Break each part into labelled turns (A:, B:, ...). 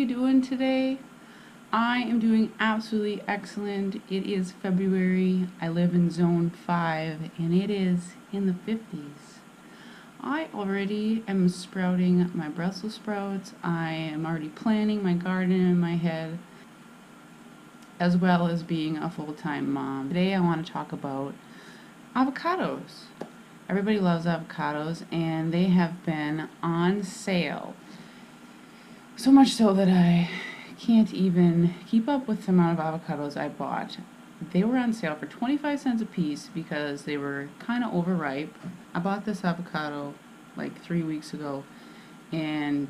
A: you doing today? I am doing absolutely excellent. It is February. I live in zone 5 and it is in the 50s. I already am sprouting my Brussels sprouts. I am already planning my garden in my head, as well as being a full-time mom. Today I want to talk about avocados. Everybody loves avocados and they have been on sale. So much so that I can't even keep up with the amount of avocados I bought. They were on sale for 25 cents a piece because they were kind of overripe. I bought this avocado like 3 weeks ago and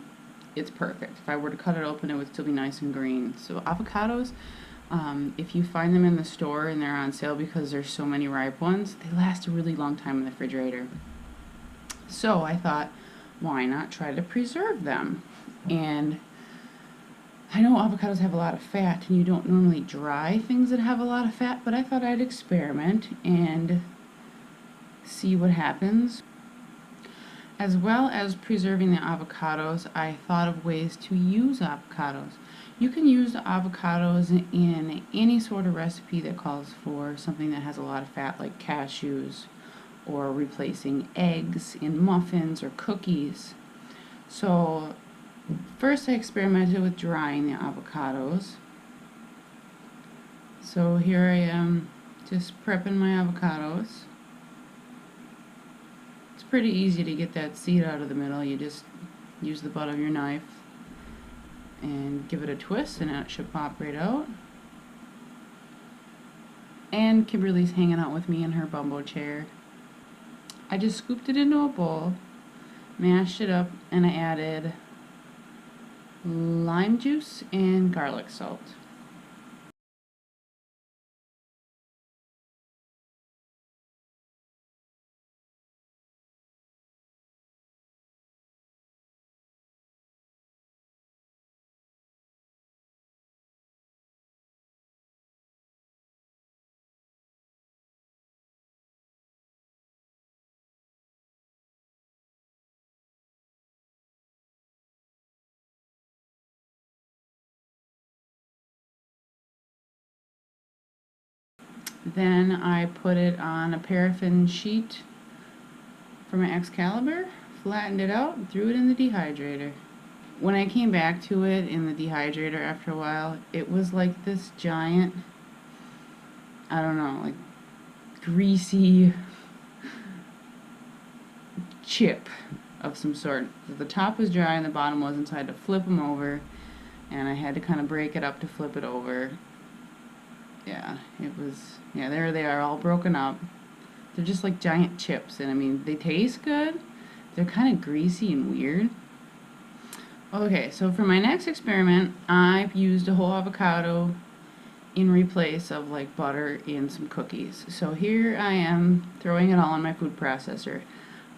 A: it's perfect. If I were to cut it open, it would still be nice and green. So avocados, if you find them in the store and they're on sale because there's so many ripe ones, they last a really long time in the refrigerator. So I thought, why not try to preserve them? And I know avocados have a lot of fat and you don't normally dry things that have a lot of fat, but I thought I'd experiment and see what happens. As well as preserving the avocados, I thought of ways to use avocados. You can use the avocados in any sort of recipe that calls for something that has a lot of fat, like cashews, or replacing eggs in muffins or cookies. So first I experimented with drying the avocados. So here I am just prepping my avocados. It's pretty easy to get that seed out of the middle. You just use the butt of your knife and give it a twist and it should pop right out. And Kimberly's hanging out with me in her bumbo chair. I just scooped it into a bowl, mashed it up, and I added lime juice and garlic salt. Then I put it on a paraffin sheet for my Excalibur, flattened it out, and threw it in the dehydrator. When I came back to it in the dehydrator after a while, it was like this giant, I don't know, like greasy chip of some sort. The top was dry and the bottom wasn't, so I had to flip them over, and I had to kind of break it up to flip it over. Yeah, there they are, all broken up. They're just like giant chips, and I mean, they taste good. They're kind of greasy and weird. Okay, so for my next experiment, I used a whole avocado in replace of like butter in some cookies. So here I am throwing it all in my food processor.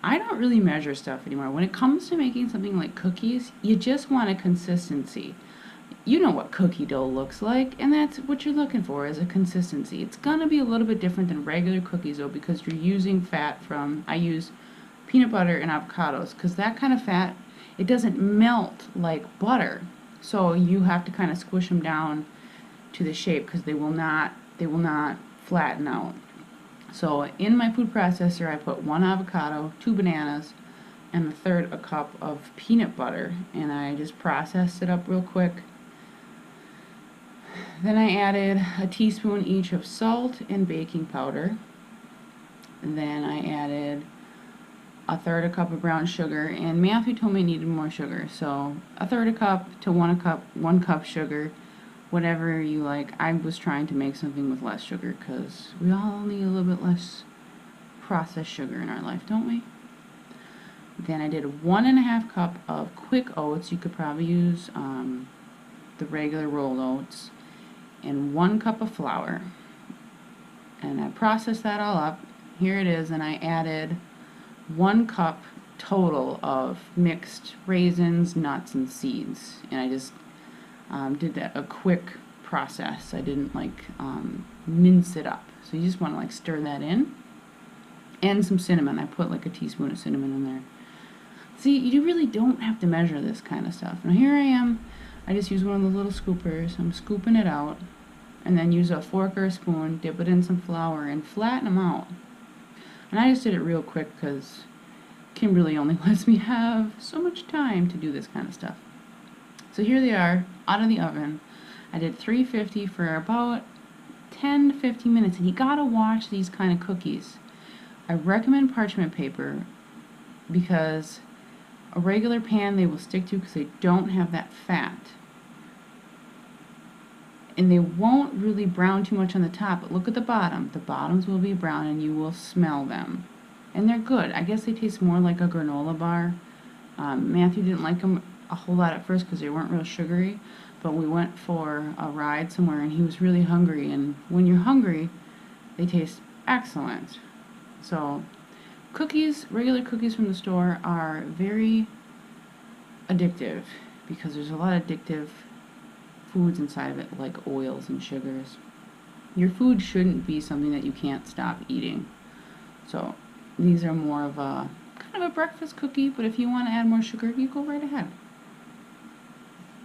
A: I don't really measure stuff anymore. When it comes to making something like cookies, you just want a consistency. You know what cookie dough looks like, and that's what you're looking for, is a consistency. It's gonna be a little bit different than regular cookies though, because you're using fat from, I use peanut butter and avocados, because that kind of fat, it doesn't melt like butter. So you have to kind of squish them down to the shape, because they will not flatten out. So in my food processor I put 1 avocado, 2 bananas, and 1/3 a cup of peanut butter, and I just processed it up real quick. Then I added a teaspoon each of salt and baking powder. And then I added 1/3 a cup of brown sugar, and Matthew told me I needed more sugar, so 1/3 a cup to 1 cup sugar, whatever you like. I was trying to make something with less sugar because we all need a little bit less processed sugar in our life, don't we? Then I did 1½ cup of quick oats. You could probably use the regular rolled oats, and 1 cup of flour. And I processed that all up. Here it is, and I added 1 cup total of mixed raisins, nuts, and seeds. And I just did a quick process. I didn't like mince it up. So you just want to like stir that in. And some cinnamon. I put like a teaspoon of cinnamon in there. See, you really don't have to measure this kind of stuff. Now here I am I just use one of those little scoopers. I'm scooping it out, and then use a fork or a spoon, dip it in some flour, and flatten them out. And I just did it real quick because Kimberly only lets me have so much time to do this kind of stuff. So here they are, out of the oven. I did 350 for about 10 to 15 minutes, and you gotta watch these kind of cookies. I recommend parchment paper because a regular pan they will stick to because they don't have that fat. And they won't really brown too much on the top, but look at the bottom. The bottoms will be brown and you will smell them. And they're good. I guess they taste more like a granola bar. Matthew didn't like them a whole lot at first because they weren't real sugary, but we went for a ride somewhere and he was really hungry, and when you're hungry, they taste excellent. So cookies, regular cookies from the store, are very addictive because there's a lot of addictive foods inside of it, like oils and sugars. Your food shouldn't be something that you can't stop eating. So these are more of a kind of a breakfast cookie, but if you want to add more sugar, you go right ahead.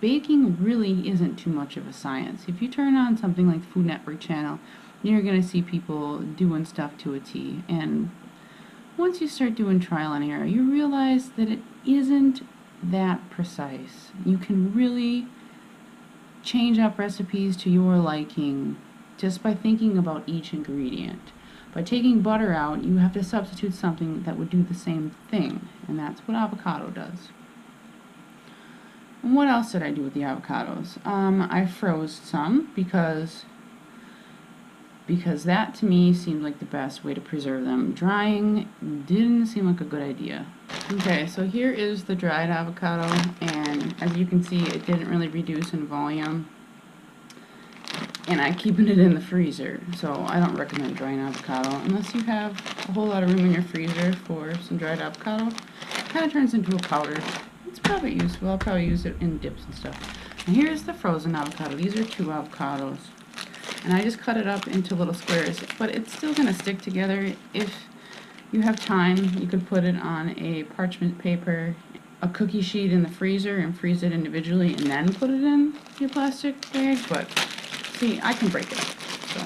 A: Baking really isn't too much of a science. If you turn on something like the Food Network channel, you're going to see people doing stuff to a T. And once you start doing trial and error, you realize that it isn't that precise. You can really change up recipes to your liking just by thinking about each ingredient. By taking butter out, you have to substitute something that would do the same thing, and that's what avocado does. And what else did I do with the avocados? I froze some because that to me seemed like the best way to preserve them. Drying didn't seem like a good idea. Okay, so here is the dried avocado, and as you can see, it didn't really reduce in volume. And I'm keeping it in the freezer, so I don't recommend drying avocado unless you have a whole lot of room in your freezer for some dried avocado. It kind of turns into a powder. It's probably useful. I'll probably use it in dips and stuff. And here's the frozen avocado. These are 2 avocados. And I just cut it up into little squares, but it's still going to stick together. If you have time, you could put it on a parchment paper, a cookie sheet in the freezer, and freeze it individually, and then put it in your plastic bag. But see, I can break it up, so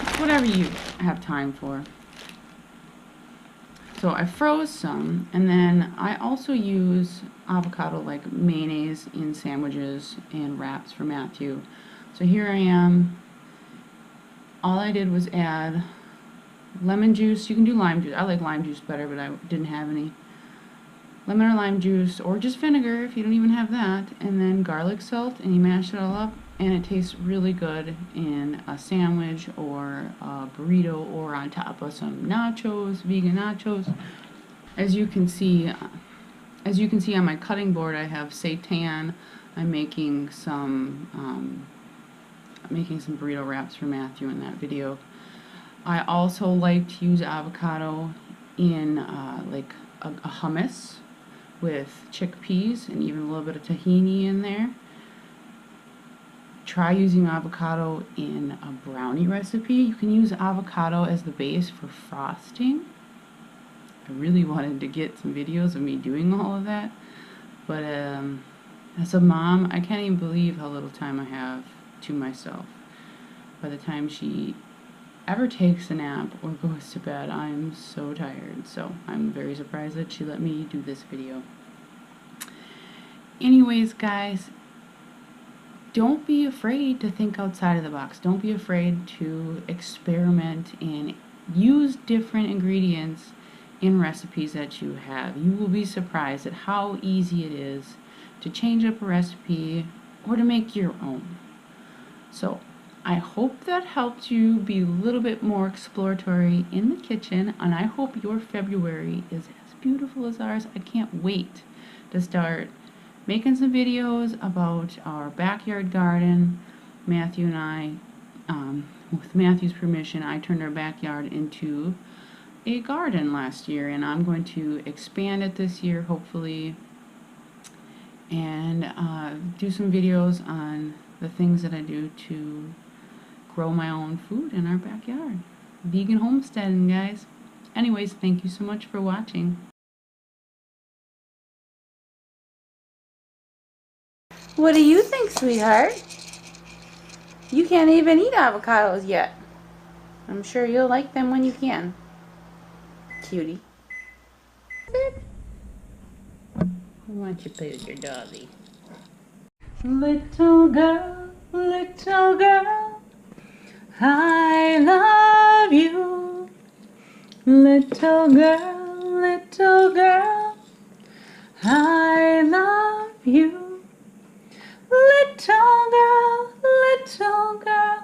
A: it's whatever you have time for. So I froze some, and then I also use avocado like mayonnaise in sandwiches and wraps for Matthew. So here I am. All I did was add lemon juice. You can do lime juice. I like lime juice better, but I didn't have any. Lemon or lime juice, or just vinegar if you don't even have that, and then garlic salt, and you mash it all up, and it tastes really good in a sandwich or a burrito or on top of some nachos, vegan nachos. As you can see on my cutting board, I have seitan. I'm making some burrito wraps for Matthew in that video. I also like to use avocado in like a hummus with chickpeas and even a little bit of tahini in there. Try using avocado in a brownie recipe. You can use avocado as the base for frosting. I really wanted to get some videos of me doing all of that, but as a mom, I can't even believe how little time I have to myself. By the time she ever takes a nap or goes to bed, I'm so tired. So I'm very surprised that she let me do this video. Anyways, guys, don't be afraid to think outside of the box. Don't be afraid to experiment and use different ingredients in recipes that you have. You will be surprised at how easy it is to change up a recipe or to make your own. So I hope that helped you be a little bit more exploratory in the kitchen, and I hope your February is as beautiful as ours. I can't wait to start making some videos about our backyard garden. Matthew and I, with Matthew's permission, I turned our backyard into a garden last year, and I'm going to expand it this year, hopefully, and do some videos on the things that I do to grow my own food in our backyard. Vegan homesteading, guys. Anyways, thank you so much for watching. What do you think, sweetheart? You can't even eat avocados yet. I'm sure you'll like them when you can. Cutie. Why don't you play with your doggy? Little girl, I love you. Little girl, I love you. Little girl,